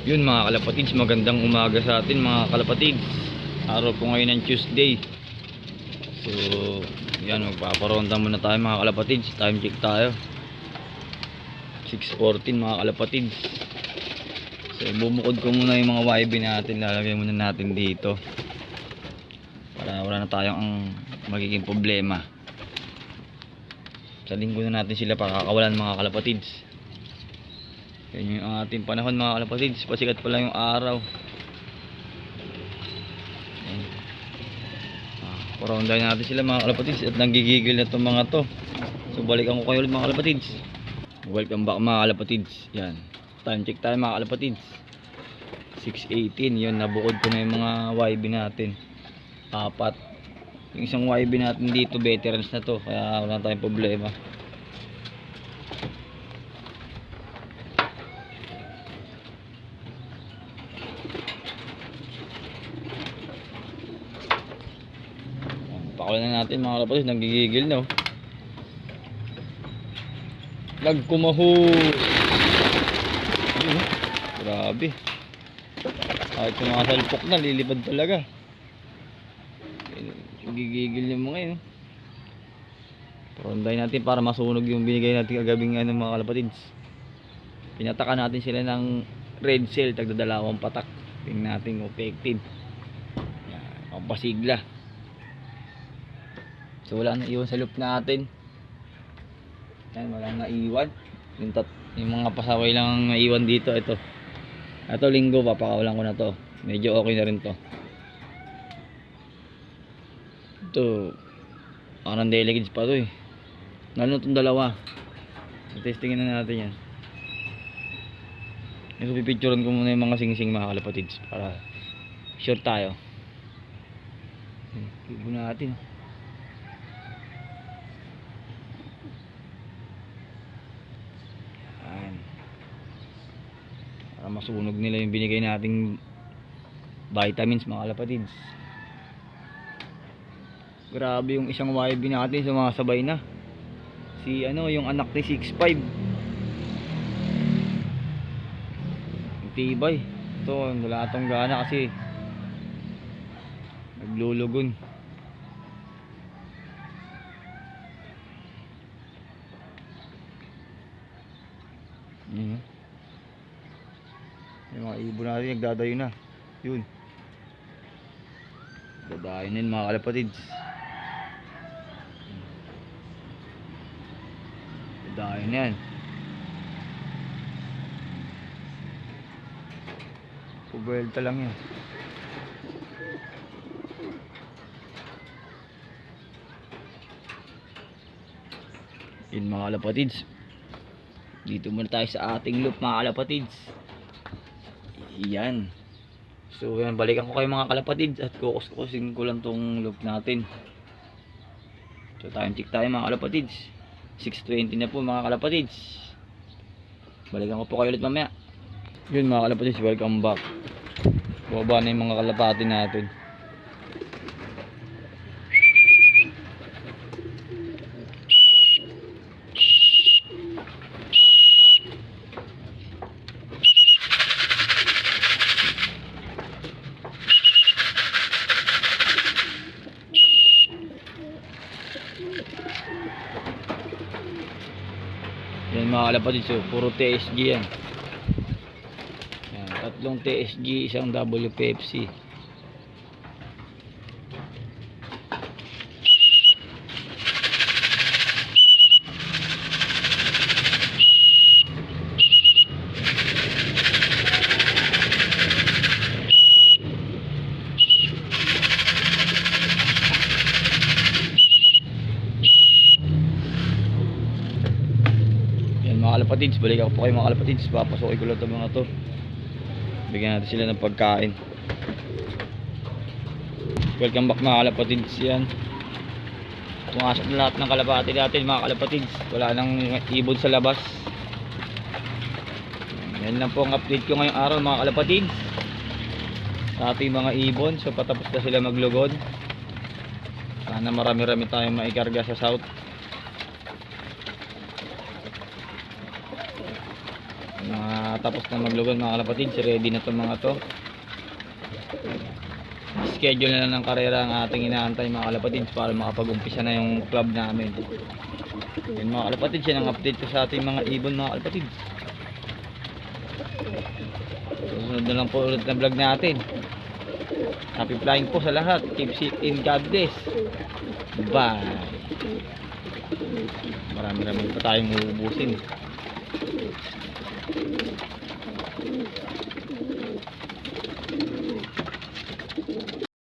Yun mga kalapatids, magandang umaga sa atin mga kalapatids. Araw po ngayon ng Tuesday. So yan, magpaparonda muna tayo mga kalapatids. Time check tayo, 6:14 mga kalapatids. So bubukod ko muna yung mga YB natin. Lalagay muna natin dito para wala na tayong magiging problema. Sa linggo na natin sila pakakawalan mga kalapatids. Yan yung ating panahon mga kalapatids. Pasikat pala yung araw. Parondahin natin sila mga kalapatids. At nanggigigil na itong mga to. So balikan ko kayo ulit mga kalapatids. Welcome back mga kalapatids. Yan, time check tayo mga kalapatids, 6:18. Yun, nabukod ko na yung mga YB natin. Apat. Yung isang YB natin dito veterans na to, kaya wala tayong problema. Pakawalan na natin mga kalapatids. Nanggigigil no. Nagkumahus. Grabe. Kahit yung mga salpok na, lilipad talaga. Gigigil yung mga yun. Paronday natin para masunog yung binigay natin kagabing mga kalapatids. Pinataka natin sila ng red cell, tagdadalawang patak. Tingnan natin effective. Yan, pasigla. So wala na iwan sa loop natin. Yan, wala na iwan. Yung mga pasaway lang ang naiwan dito. Ito linggo papakawalan ko na to. Medyo okay na rin to. Ito parang delegates pa to eh. Lalo itong dalawa. So testingin na natin yan. So pipicturean ko muna yung mga singsing mga kalapatids para sure tayo. Ibo natin. Yan, para masunog nila yung binigay nating vitamins mga kalapatids. Grabe yung isang YB natin, sumasabay na. Si yung anak ni 6'5". Tibay. Ito, wala atong gana kasi naglulugon. Yung mga ibon natin nagdadayo na. Yun. Dadayo na yun mga kalapatids. Dadayo na yan. Puberta lang yan. Yun mga kalapatids. Dito muna tayo sa ating loop mga kalapatids. Yan. So yan, balikan ko kayo mga kalapatids at kukuskusin ko lang tong loop natin. So time check tayo mga kalapatids, 6:20 na po mga kalapatids. Balikan ko po kayo ulit mamaya. Yun mga kalapatids, welcome back. Baba na yung mga kalapati natin. Yan mga kalapatids, so puro TSG yan. Yan, tatlong TSG, isang WPFC. Mga kalapatids, balik ako po kayo mga kalapatids. Papasokin ko lang ito mga to. Bigyan natin sila ng pagkain. Welcome back mga kalapatids. Yan, pumasok na lahat ng kalapati natin mga kalapatids. Wala nang ibon sa labas. Yan lang po ang update ko ngayong araw mga kalapatids sa ating mga ibon. So patapos na sila maglugod. Sana marami-rami tayong maikarga sa south. Mga tapos na maglugan mga kalapatids, ready na to mga to. Schedule na lang ng karera ang ating inaantay mga kalapatids para makapag-umpisa na yung club namin. Yan mga kalapatids, yan ang update ko sa ating mga ibon mga kalapatids. Susunod na lang po ulit na vlog natin. Happy flying po sa lahat. Keep safe and God bless. Bye. Marami-rami pa tayong uubusin.